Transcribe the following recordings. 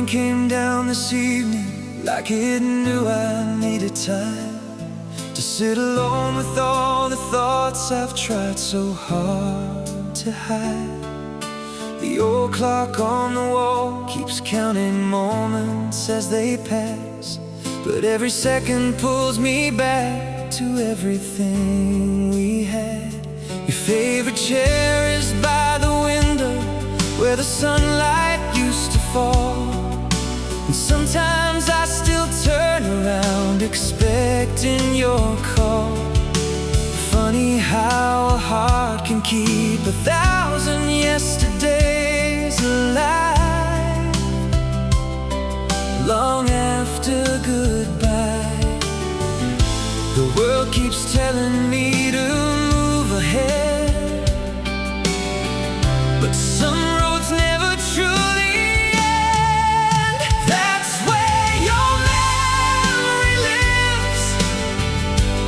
rain came down this evening like it knew I needed time to sit alone with all the thoughts I've tried so hard to hide. The old clock on the wall keeps counting moments as they pass, but every second pulls me back to everything we had. Your favorite chair is by the window where the sunlight used to fall, and sometimes I still turn around expecting your call. Funny how a heart can keep 1,000 yesterdays alive long after goodbye. The world keeps telling me to move ahead, but some roads never truly end. That's where your memory lives,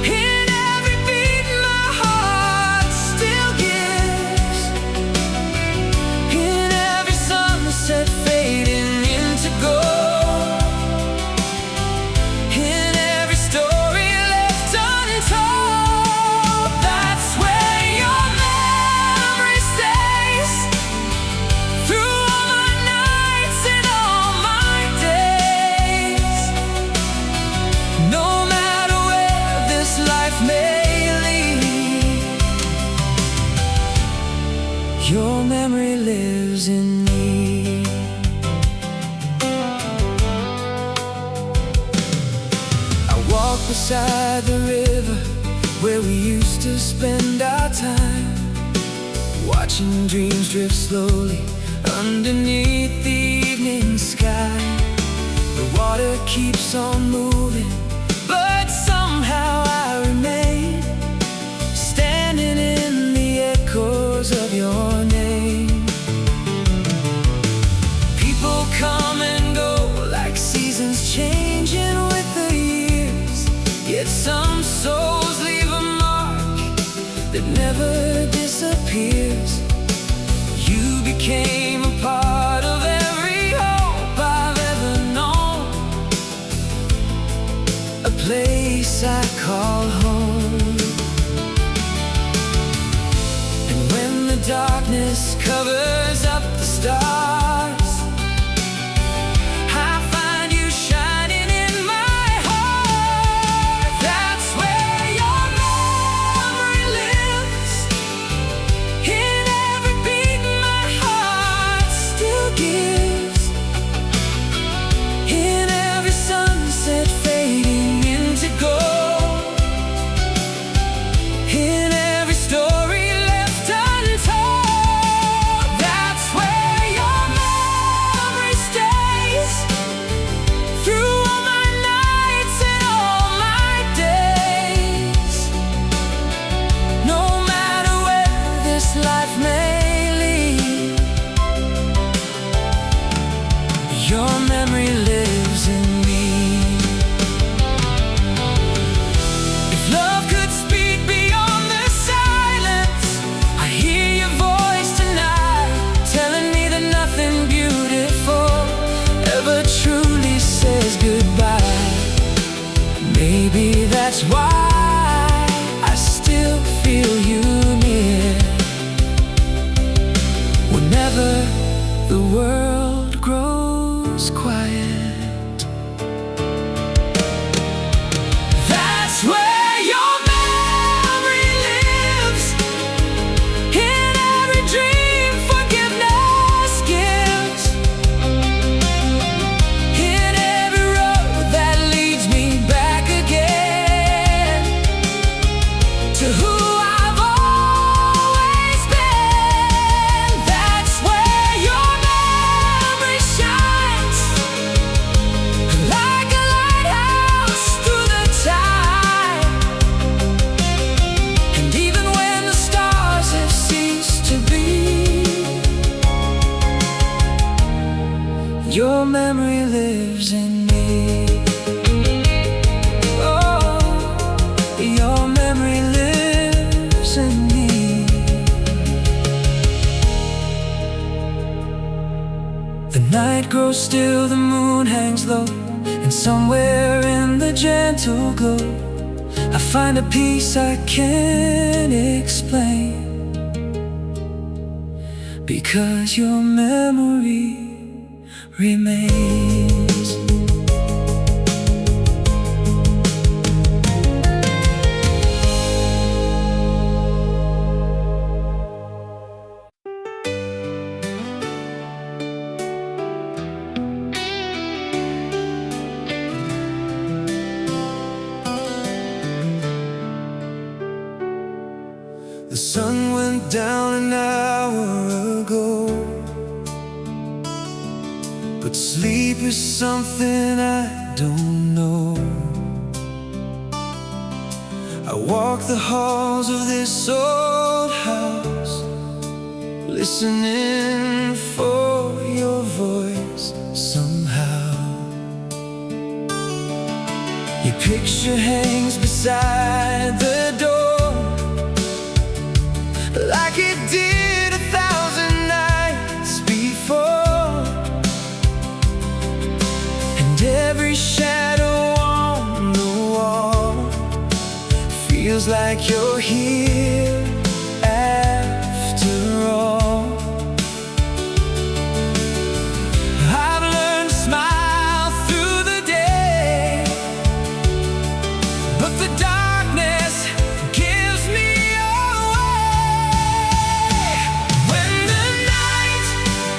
in every beat my heart still gives, in every sunset fading into gold, in every story left untold. That's where your memory stays, through all my nights and all my days. No matter where this life may lead, your memory lives in me. I walk beside the river where we used to spend our time, watching dreams drift slowly underneath the evening sky. The water keeps on moving, but somehow I remain standing in the echoes of your name. People come and go like seasons changing with the years, yet some souls leave a mark that never disappears. You became a part of every hope I've ever known, a place I call home. And when the darkness covers up the stars, I find you shining in my heart. That's where your memory lives, in every beat my heart still gives, in every sunset fading into gold, in every story left untold. That's where your memory stays, through all my nights and all my days. No matter where this life may lead, your memory lives in me. If love could speak beyond the silence, I hear your voice tonight, telling me that nothing beautiful ever truly says goodbye. Maybe that's why I still feel you near, whenever the world grows quiet. That's where your memory lives, in every dream forgiveness gives, in every road that leads me back again. night grows still, the moon hangs low, and somewhere in the gentle glow I find a peace I can't explain, because your memory remains. The sun went down an hour ago, but sleep is something I don't know. I walk the halls of this old house, listening for your voice somehow. Your picture hangs beside the door, like it did 1,000 nights before, and every shadow on the wall feels like you're here after all. I've learned to smile through the day, but the darkness gives me away. When the night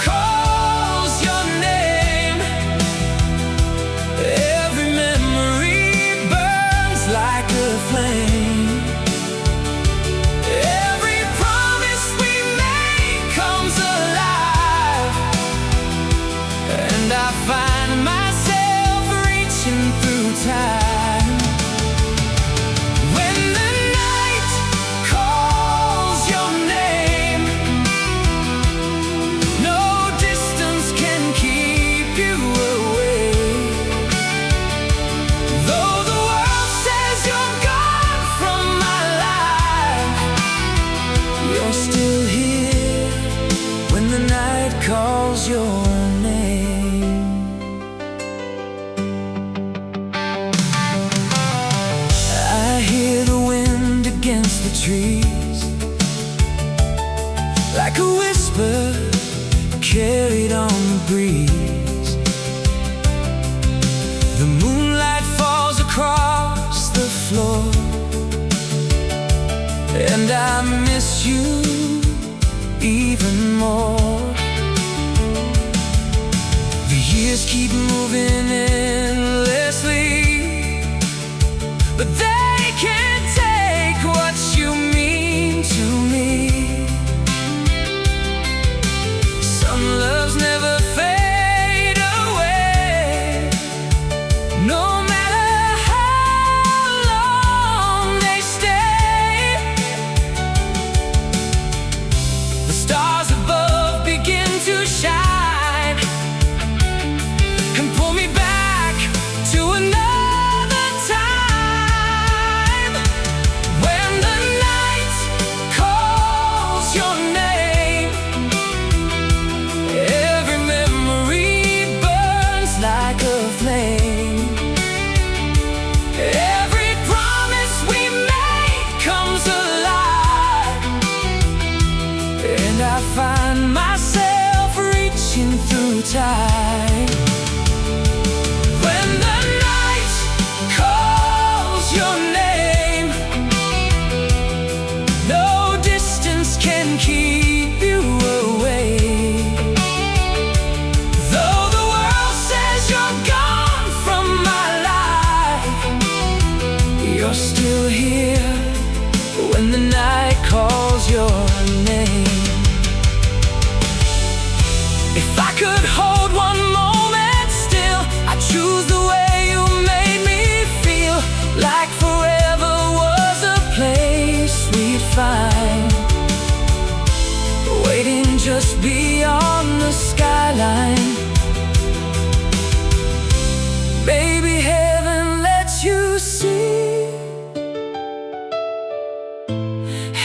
calls your name, every memory burns like a flame. Every promise we make comes alive, and I find myself reaching through time. When the night calls your name, no distance can keep you away. Though the world says you're gone from my life, you're still here when the night calls your name. I hear the wind against the trees, like a whisper carried on the breeze. The moonlight falls across the floor, and I miss you even more. The years keep moving endlessly, but they can't take what you mean to me. Some loves never fade away, no matter how long they stay. The stars above begin to shine and pull me back to another time. When the night calls your name, every memory burns like a flame. Every promise we make comes alive, and I find myself reaching through time. When the night calls your name, no distance can keep you away. Though the world says you're gone from my life, you're still here when the night calls your name. If I could hold one moment still, I'd choose the way you made me feel, like forever was a place we'd find, waiting just beyond the skyline. Baby, heaven lets you see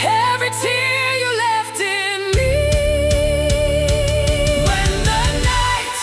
every tear you left in me. When the night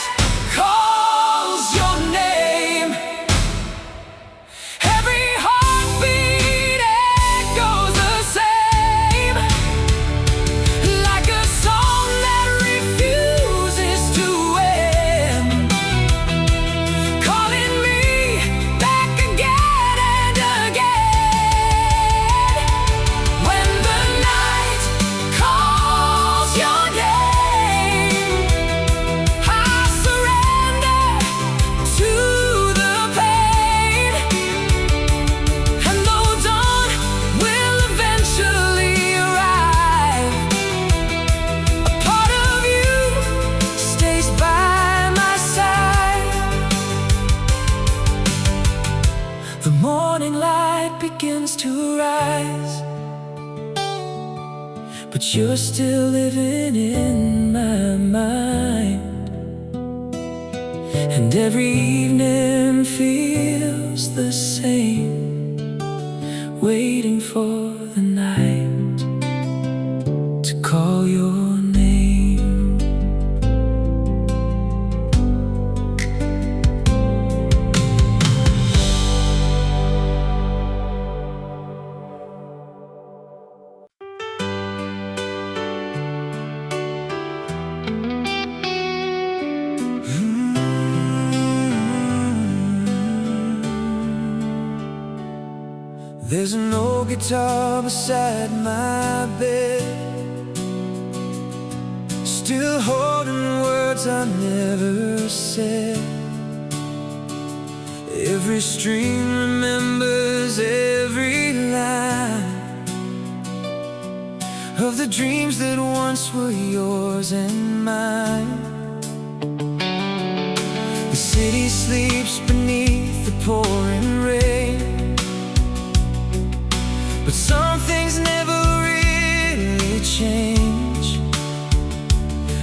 The morning light begins to rise, but you're still living in my mind. And every evening feels the same, waiting for the night to call your name. There's an old guitar beside my bed, still holding words I never said. Every string remembers every line of the dreams that once were yours and mine. The city sleeps beneath the pouring rain, but some things never really change.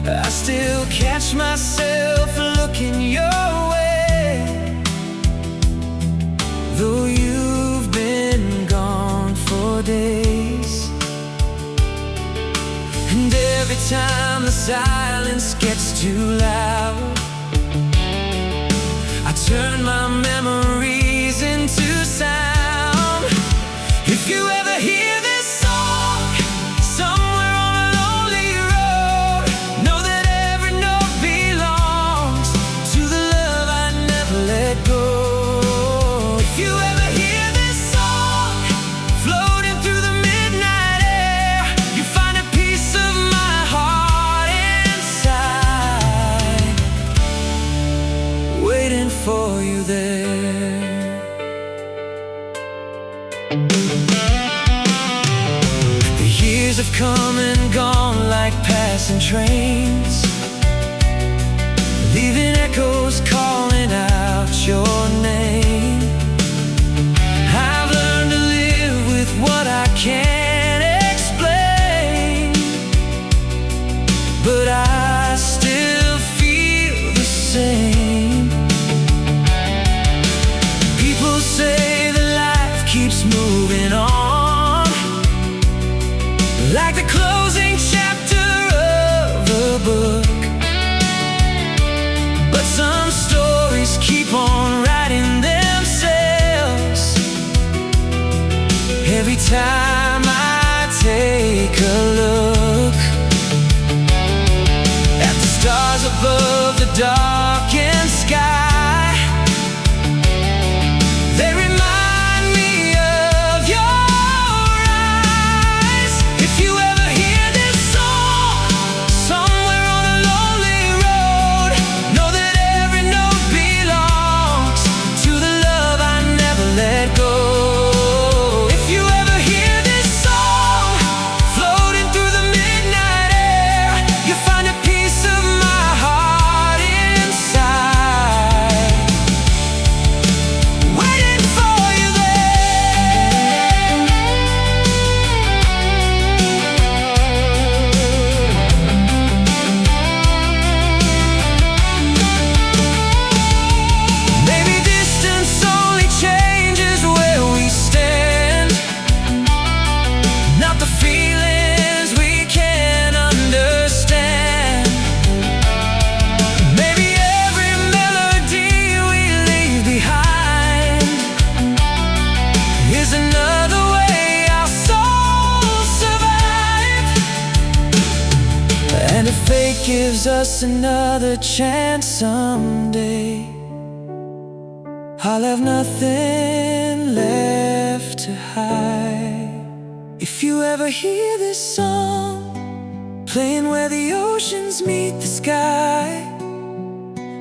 I still catch myself looking your way, though you've been gone for days. And every time the silence gets too loud, I turn my memories into sound. If you ever hear this song somewhere on a lonely road, know that every note belongs to the love I never let go. If you ever hear this song floating through the midnight air, you find a piece of my heart inside, waiting for you there. Have come and gone like passing trains, leaving echoes calling out your name. I've learned to live with what I can't explain, but I still feel the same. People say that life keeps moving on, like the closing chapter of a book, but some stories keep on writing themselves. Every time I take a look at the stars above the darkened sky, they remind me of your eyes. If you ever hear this song somewhere on a lonely road, know that every note belongs to the love I never let go. If you ever hear this song floating through the midnight air, you find a piece of my heart inside, waiting for you there. Maybe distance only changes where we stand, not the feelings we can't understand. Maybe every melody we leave behind is another way our souls survive. And if fate gives us another chance someday, I'll have nothing left to hide. If you ever hear this song playing where the oceans meet the sky,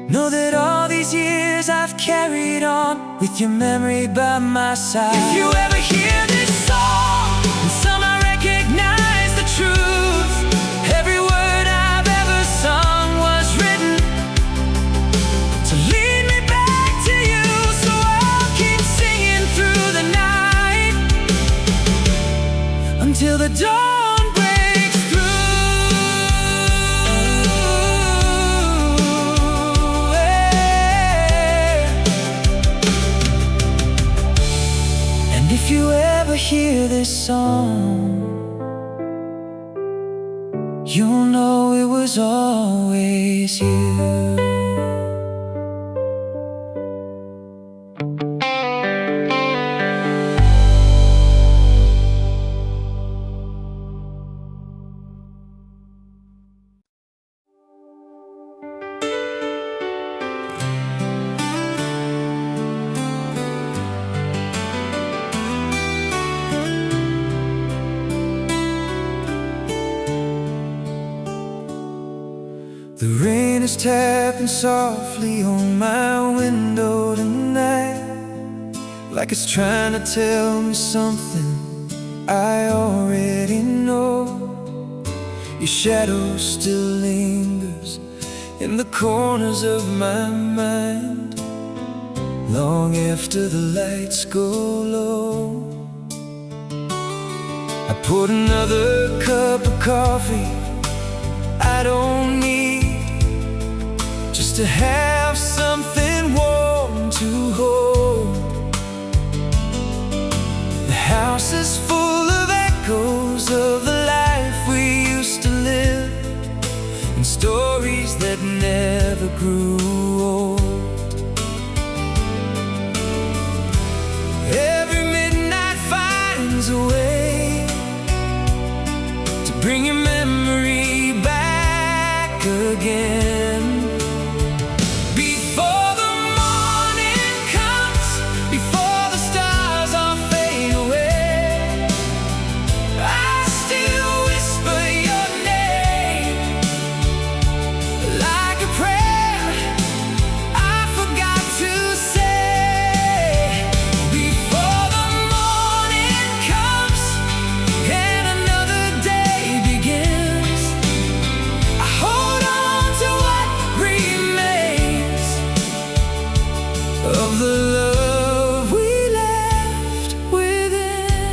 know that all these years I've carried on with your memory by my side. If you ever hear this song and somehow recognize the truth, every word I've ever sung was written to lead me back to you. So I'll keep singing dawn breaks through, and if you ever hear this song, you'll know it was always you. The rain is tapping softly on my window tonight, like it's trying to tell me something I already know. Your shadow still lingers in the corners of my mind, long after the lights go low. I poured another cup of coffee I don't need, just to have something warm to hold. The house is full of echoes of the life we used to live, and stories that never grew old. Every midnight finds a way to bring your memory back again. Before the morning comes, before the stars all fade away, I still whisper your name like a prayer I forgot to say. Before the morning comes and another day begins, I hold on to what remains of the love we left within.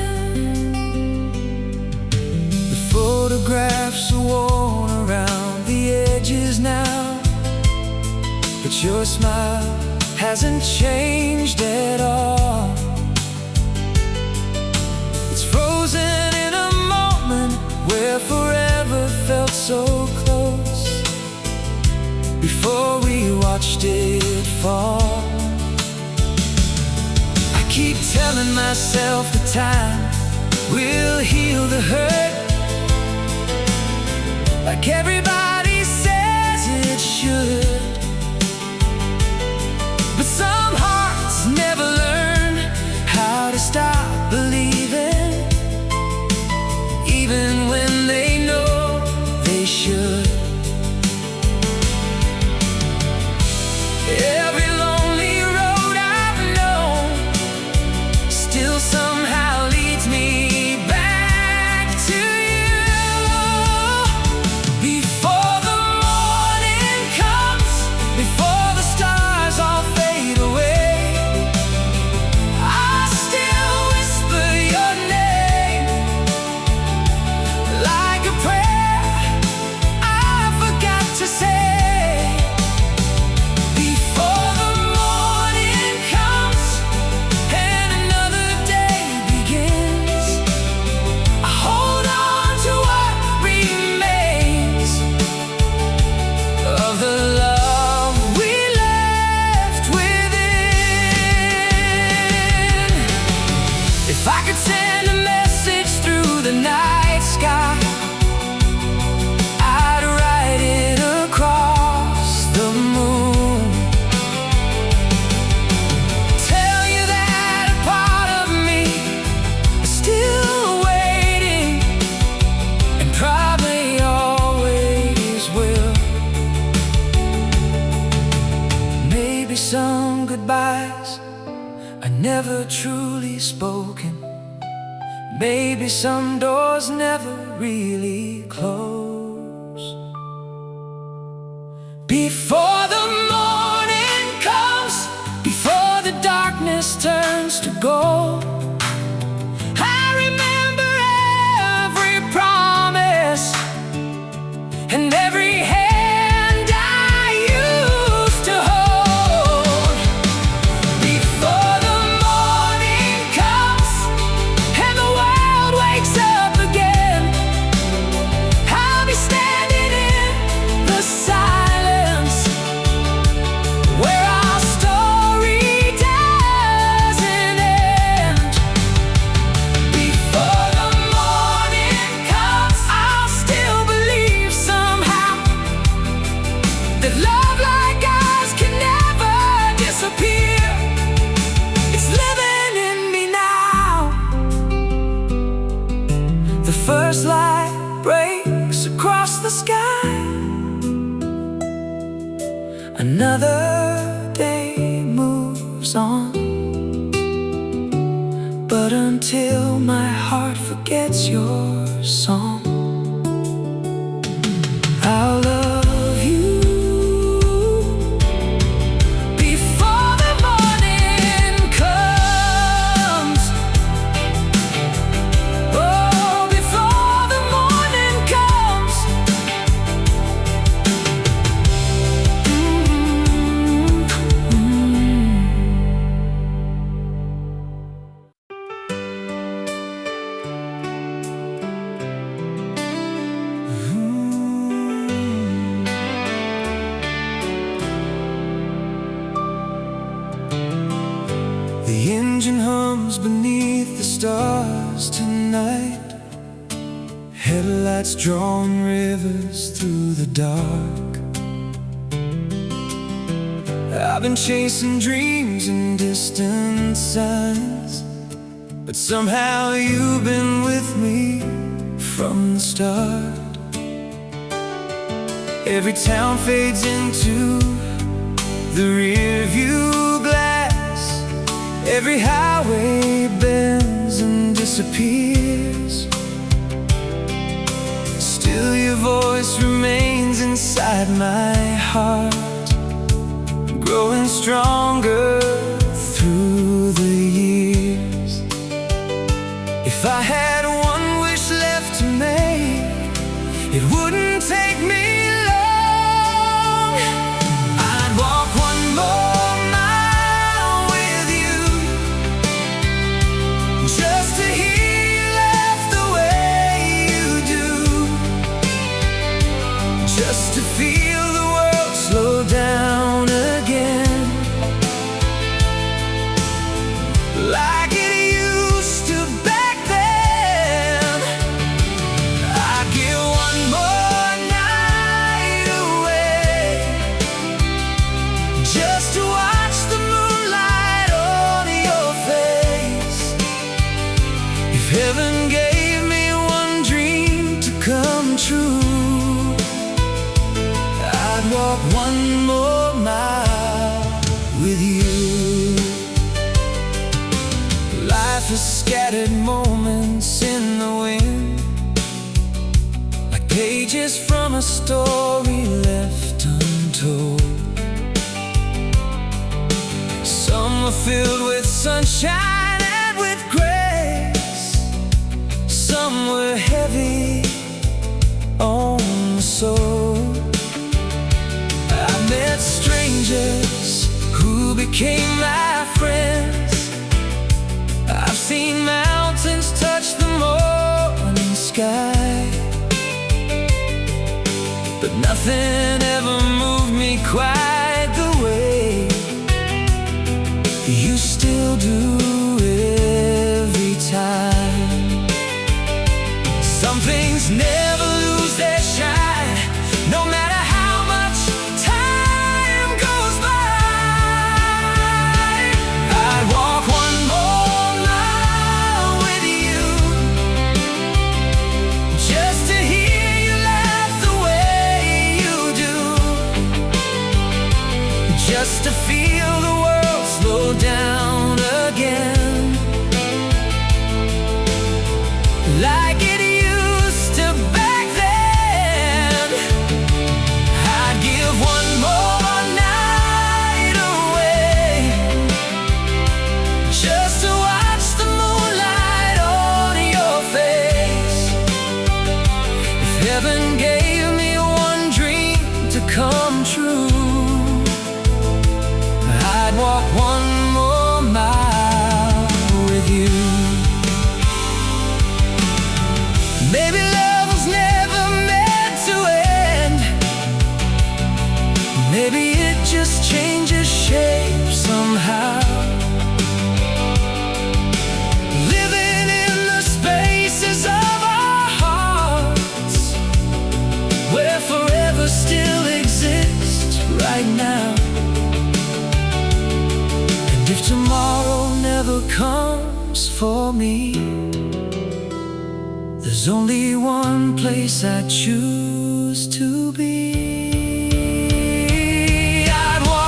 The photographs are worn around the edges now, but your smile hasn't changed at all. It's frozen in a moment where forever felt so close, before we watched it fall. I keep telling myself the time will heal the hurt, like everybody says it should. But some hearts never learn how to stop believing, even when they know they should. Every lonely road I've known still somehow leads me back to you. Before the morning comes, before the stars all fade away, I still whisper your name like a prayer I forgot to say. Before the morning comes and another day begins, I hold on to what remains of the love we left within. If I could send a message through the night sky, I'd write it across the moon. Tell you that a part of me is still waiting, and probably always will. Maybe some goodbyes are never truly spoken. Maybe some doors never really close. Before the morning comes, before the darkness turns to gold, I remember every Another day moves on, but until my heart forgets your song, I'll love you before the morning comes. Oh, before the morning comes. The engine hums beneath the stars tonight, headlights drawing rivers through the dark. I've been chasing dreams and distant signs, but somehow you've been with me from the start. Every town fades into the rearview glass, every highway bends and disappears. Still your voice remains inside my heart, growing stronger through the years. If I had one wish left to make, it wouldn't take me long. I'd walk one more mile with you, just to hear you laugh the way you do, just to feel the world slow down again, like it used to back then. I'd give one more night away, just to watch the moonlight on your face. If heaven gave me one dream to come true, I'd walk one more mile with you. Life is scattered moments in the wind, like pages from a story left untold. Some are filled with sunshine and with grace, some were heavy on the soul. I met strangers who became my friends. I've seen mountains touch the morning sky, but nothing ever moved me quite the way you still do every time. Some things never lose their shine, no matter how much time goes by. I'd walk one more mile with you, just to hear you laugh the way you do, just to feel the world slow down again, like it used to back then. I'd give one more night away, just to watch the moonlight on your face. If heaven gave me one dream to come true, I'd walk one more mile with you. Maybe love was never meant to end, maybe it just changes shape somehow. Living in the spaces of our hearts, where forever still exists right now. And if tomorrow never comes for me, there's only one place I choose to be. I'd walk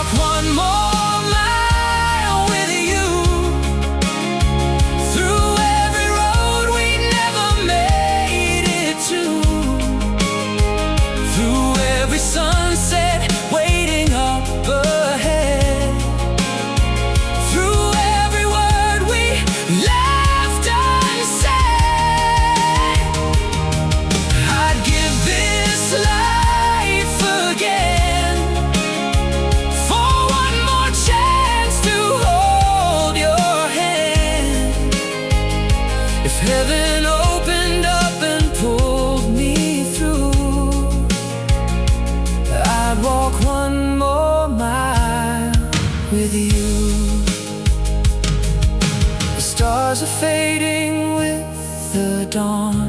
heaven opened up and pulled me through, I'd walk one more mile with you. The stars are fading with the dawn,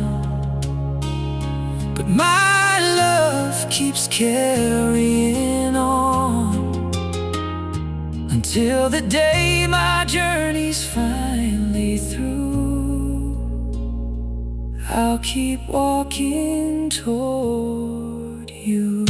but my love keeps carrying on until the day my journey's finally through. I'll keep walking toward you.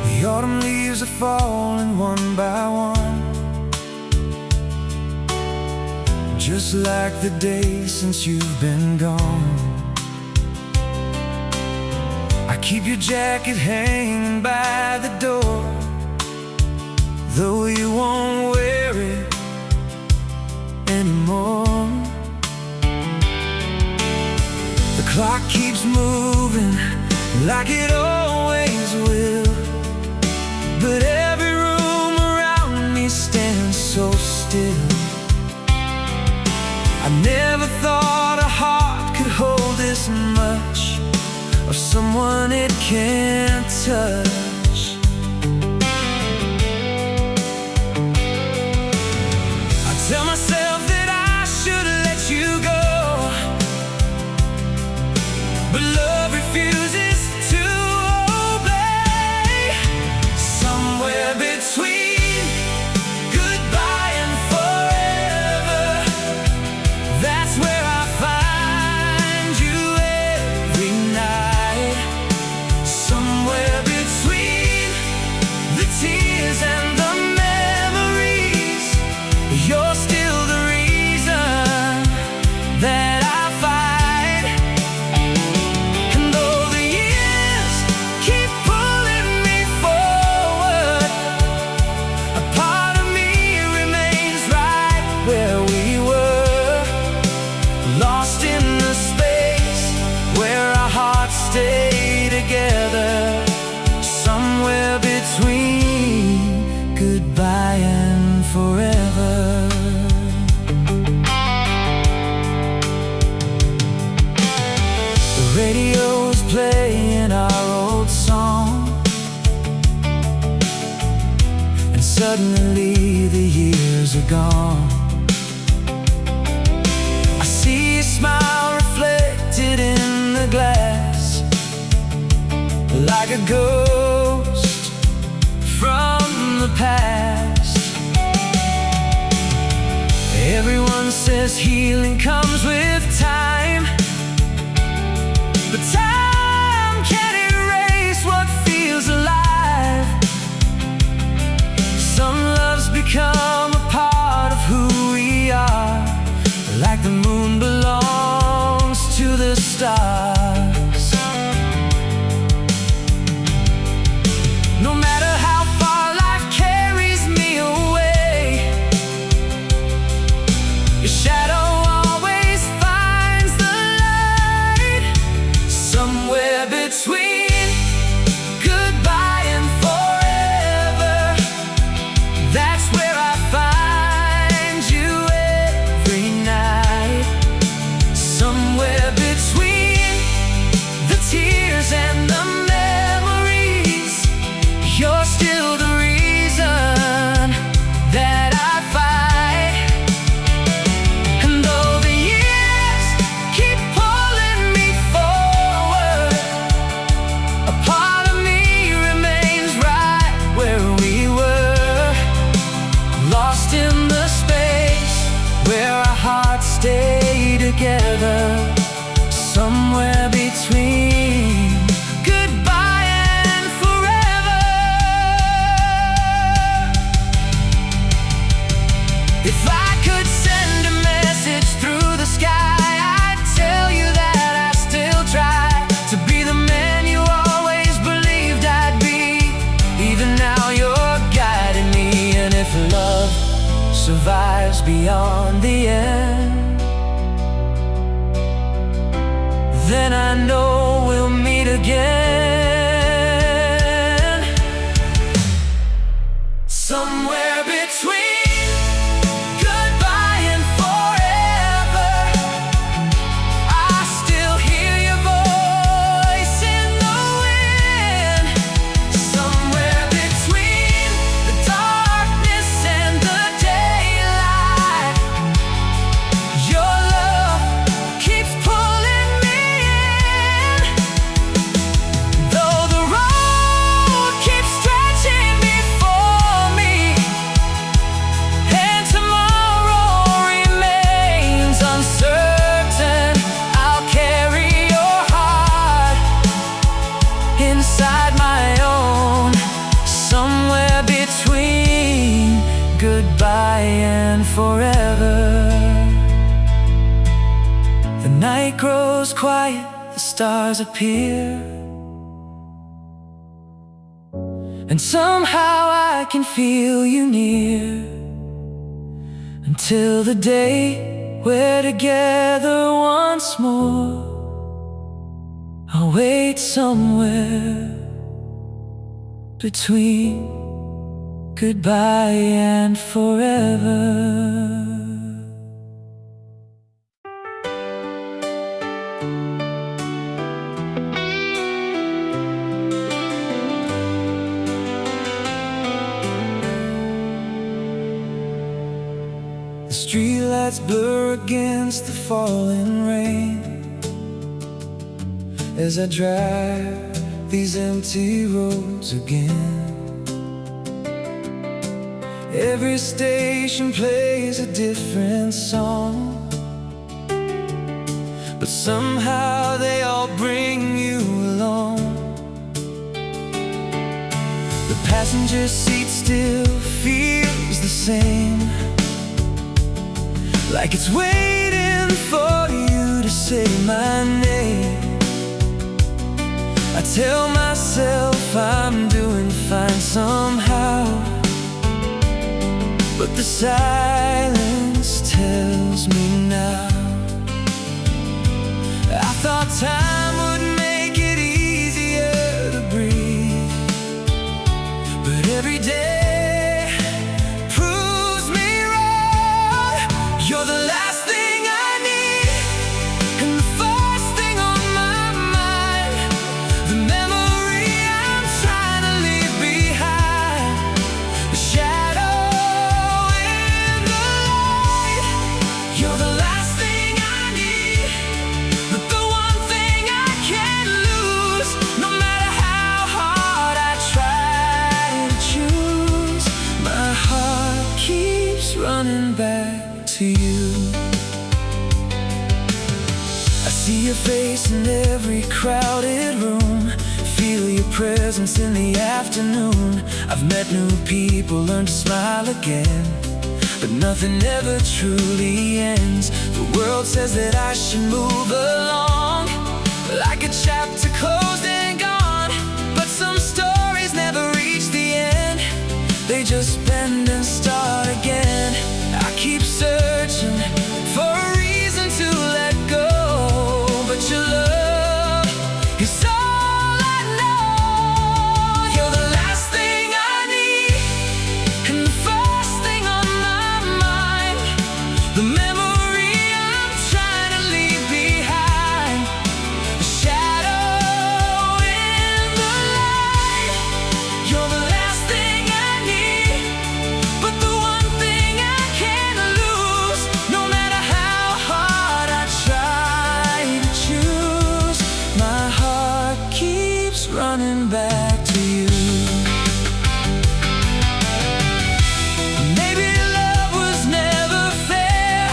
The autumn leaves are falling one by one, just like the days since you've been gone. I keep your jacket hanging by the door, though you won't wear it anymore. The clock keeps moving like it always will, but every room around me stands so still. I never thought a heart could hold this much of someone it can't touch. I tell myself that I should let you go, but love refuses to obey. Somewhere between goodbye and forever, that's where I find you every night. Somewhere between the tears and the memories, you're still the reason that I fight. And though the years keep pulling me forward, a part of me remains right where we were, lost in the space where our hearts stay together. Somewhere between goodbye and forever. The radio's playing our old song, and suddenly the years are gone. I see a smile reflected in the glass, like a ghost from the past. Everyone says healing comes with time, but time can't erase what feels alive. Some loves become a part of who we are, like the moon belongs to the stars. No matter how far life carries me away, your shadow always finds the light. Somewhere between goodbye and forever, that's where I find you every night. Somewhere between the tears and the memories, you're still the reason that I fight. And though the years keep pulling me forward, survives beyond the end, then I know we'll meet again. Somewhere between goodbye and forever, I still hear your voice in the wind. Somewhere between the darkness and the daylight, your love keeps pulling me in. Though the road keeps stretching before me, and tomorrow remains uncertain, I'll carry your heart inside my own. Somewhere between goodbye and forever. The night grows quiet, the stars appear, and somehow I can feel you near, until the day we're together once more. I'll wait somewhere between goodbye and forever. The streetlights blur against the falling rain as I drive these empty roads again. Every station plays a different song, but somehow they all bring you along. The passenger seat still feels the same, like it's waiting for you to say my name. I tell myself I'm doing fine somehow, but the silence tells me now. I thought time would make it easier to breathe, but every day proves me wrong. You're the last thing I need, and the first thing on my mind, the memory I'm trying to leave behind, the shadow in the light. You're the last thing I need, but the one thing I can't lose. No matter how hard I try to choose, my heart keeps running back to you. I see your face in every crowded room, feel your presence in the afternoon. I've met new people, learned to smile again, but nothing ever truly ends. The world says that I should move along, like a chapter closed and gone, but some stories never reach the end. They just bend and start again. I keep searching for a reason to let go, but your love is all I know. You're the last thing I need, and the first thing on my mind, the memory I'm trying to leave behind, the shadow in the light. You're the last thing I need, but the one thing I can't lose. No matter how hard I try to choose, my heart keeps running back to you. Maybe love was never fair,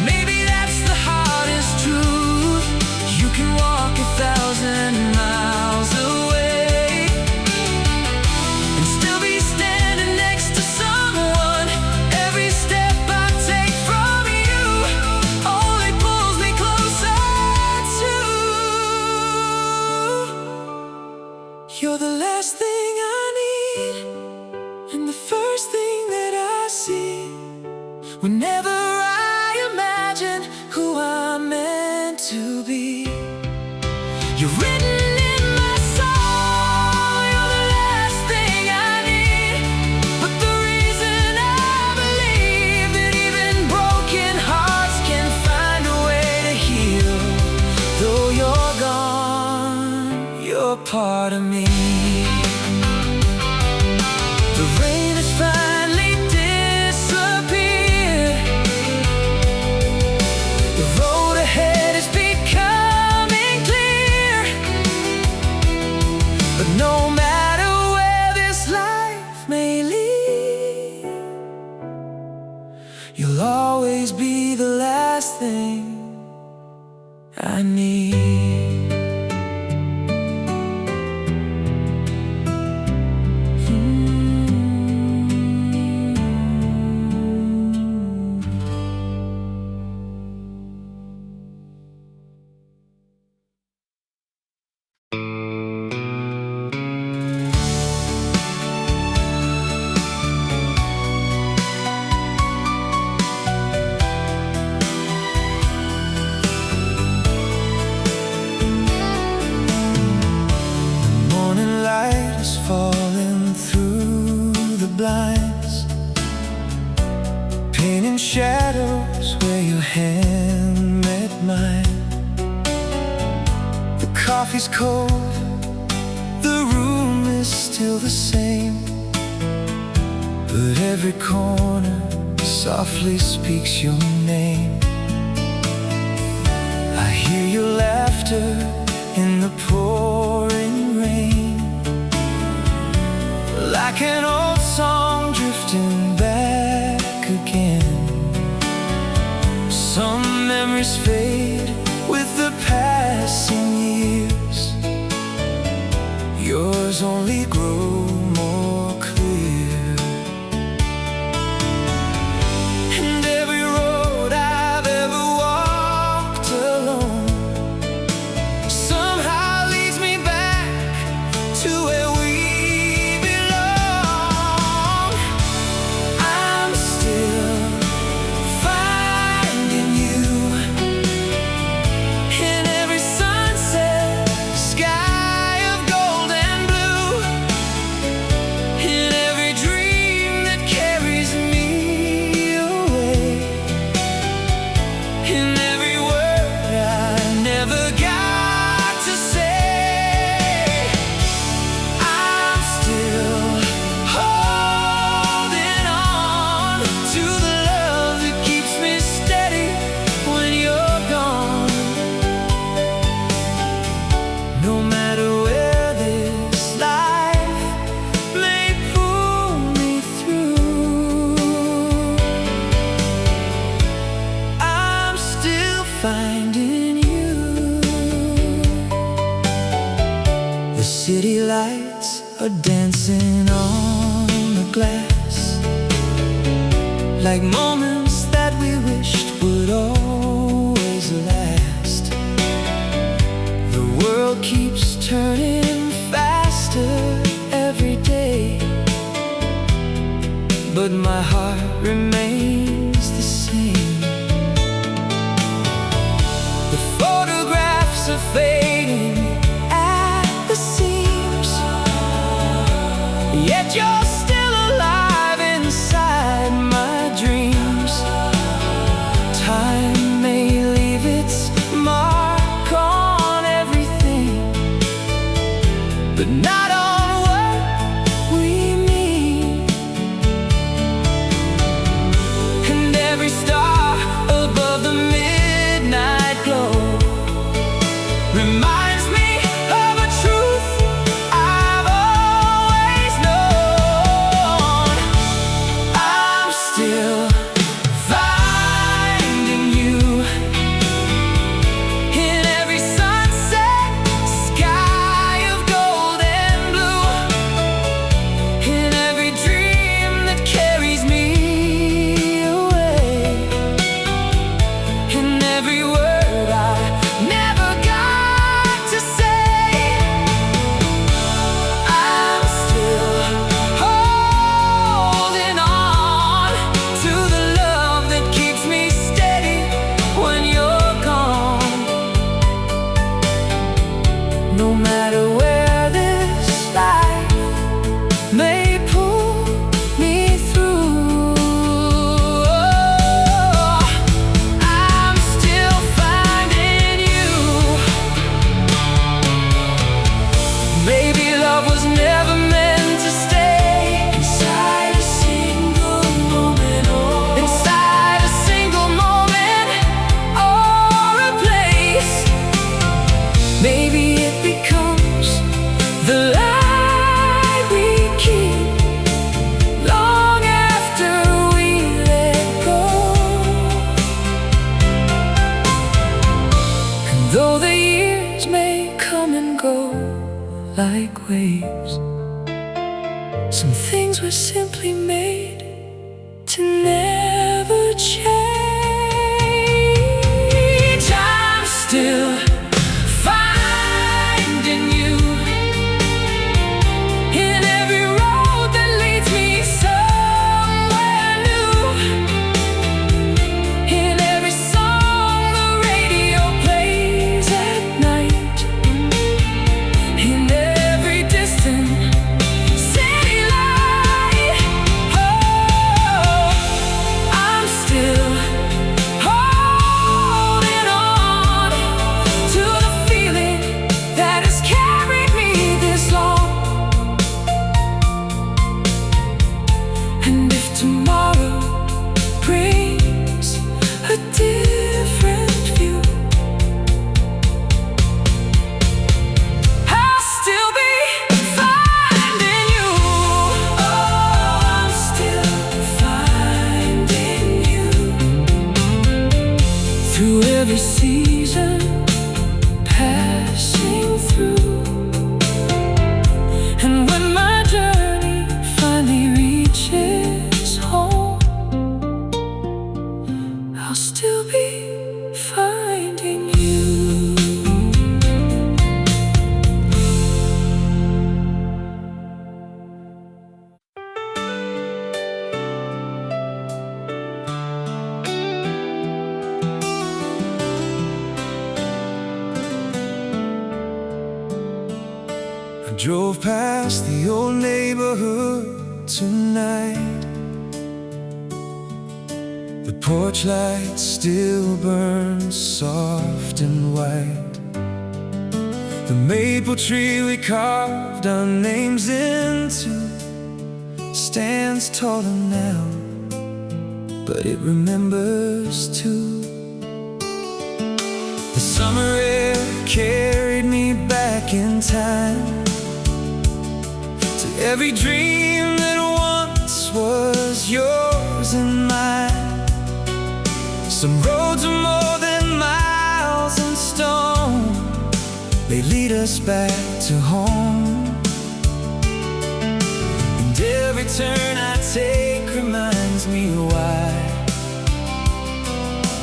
maybe that's the hardest truth. You can walk 1,000 miles away and still be standing next to someone. Every step I take from you only pulls me closer to. You're the last thing I need, and the first thing that I see. Whenever I imagine who I'm meant to be, you're written in my soul. You're the last thing I need. But the reason I believe that even broken hearts can find a way to heal. Though you're gone, you're part of me. The rain has finally disappeared. The road ahead is becoming clear. But no matter where this life may lead, you'll always be the last thing I need. Falling through the blinds, painting shadows where your hand met mine. The coffee's cold, the room is still the same, but every corner softly speaks your name. I hear your laughter in the pouring rain, like an old song drifting back again. Some memories fade with the passing years. Yours only grow more clear. And every road I've ever walked alone somehow leads me back to where we finding you. The city lights are dancing on the glass, like moments that we wished would always last. The world keeps turning faster every day, but my heart remains the same. The photographs are fading at the seams, yet you're still alive inside my dreams. Time may leave its mark on everything, but not on what we mean. And every star above the midnight glow reminds me of a truth I've always known. I'm still finding you in every sunset, sky of gold and blue. like waves. Some things were simply made to never change. I'm still finding you in every road that leads me somewhere new, in every song the radio plays at night, in every distant city light. Oh, I'm still holding on to the feeling that has carried me this long. And if tomorrow brings a different view, I'll still be finding you. Oh, I'm still finding you through every season passing through. And when my journey finally reaches home, I'll still be finding you. I drove past the old neighborhood tonight. The porch light still burns soft and white. The maple tree we carved our names into stands taller now, but it remembers too. The summer air carried me back in time to every dream that once was yours and mine. Some roads are more than miles and stone, they lead us back to home. And every turn I take reminds me why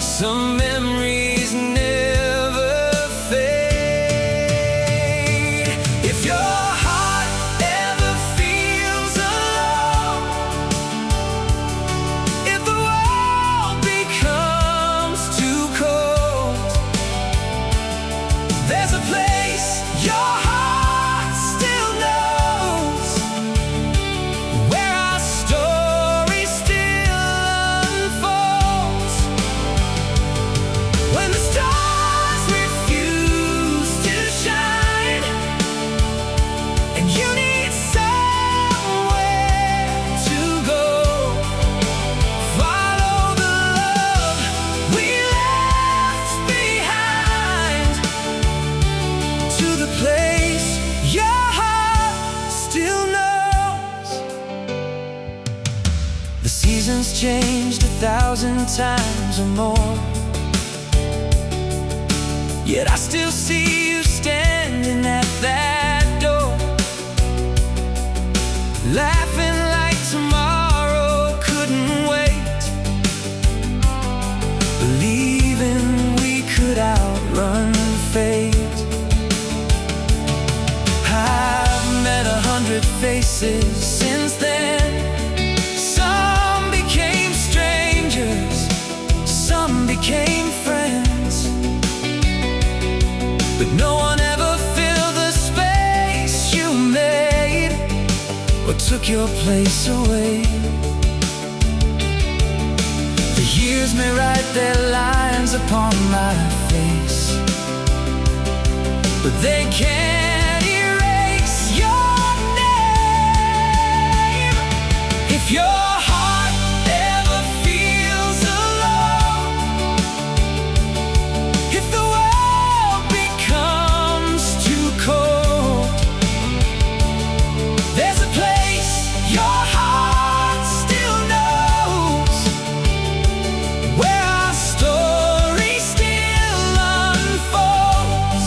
some memories never fade. If your heart ever feels alone, if the world becomes too cold, there's a place your heart still knows, where our story still unfolds. When the stars refuse to shine, and you need somewhere to go, follow the love we left behind, to the place your heart still knows. The seasons changed 1,000 times or more, yet I still see you standing at that door, laughing like tomorrow couldn't wait, believing we could outrun fate. I've met 100 faces since then. Some became strangers, some became friends, but no one ever filled the space you made or took your place away. The years may write their lines upon my face, but they can't erase your name. If your heart ever feels alone, if the world becomes too cold, there's a place your heart still knows, where our story still unfolds.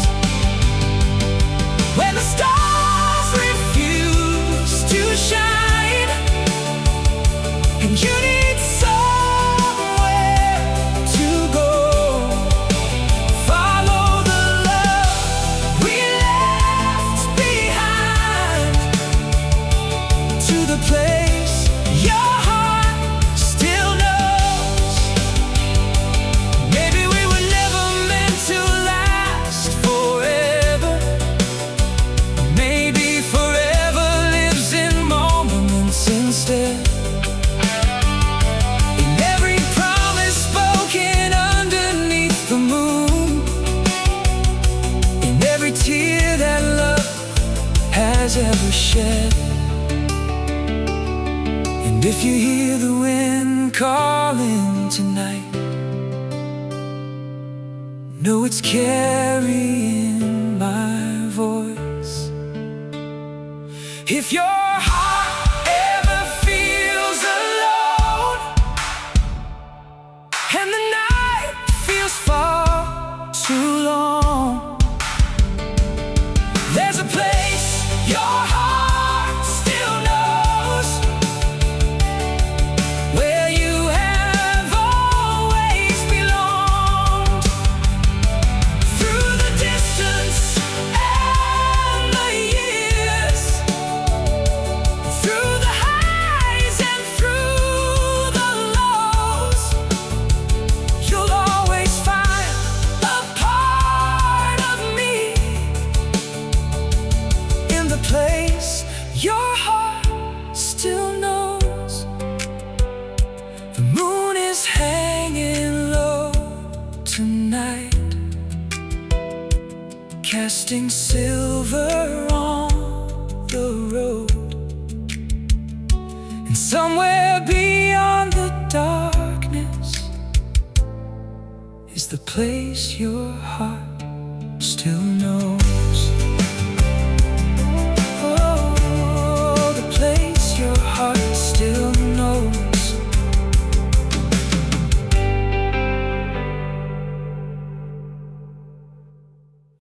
has ever shed. And if you hear the wind calling tonight, know it's carrying my voice. If your heart ever feels alone and the night feels far too long, there's a place your heart still knows, where you have always belonged. Through the distance and the years, through the highs and through the lows, you'll always find a part of me in the place your heart still knows. The moon is hanging low tonight, casting silver on the road. And somewhere beyond the darkness is the place your heart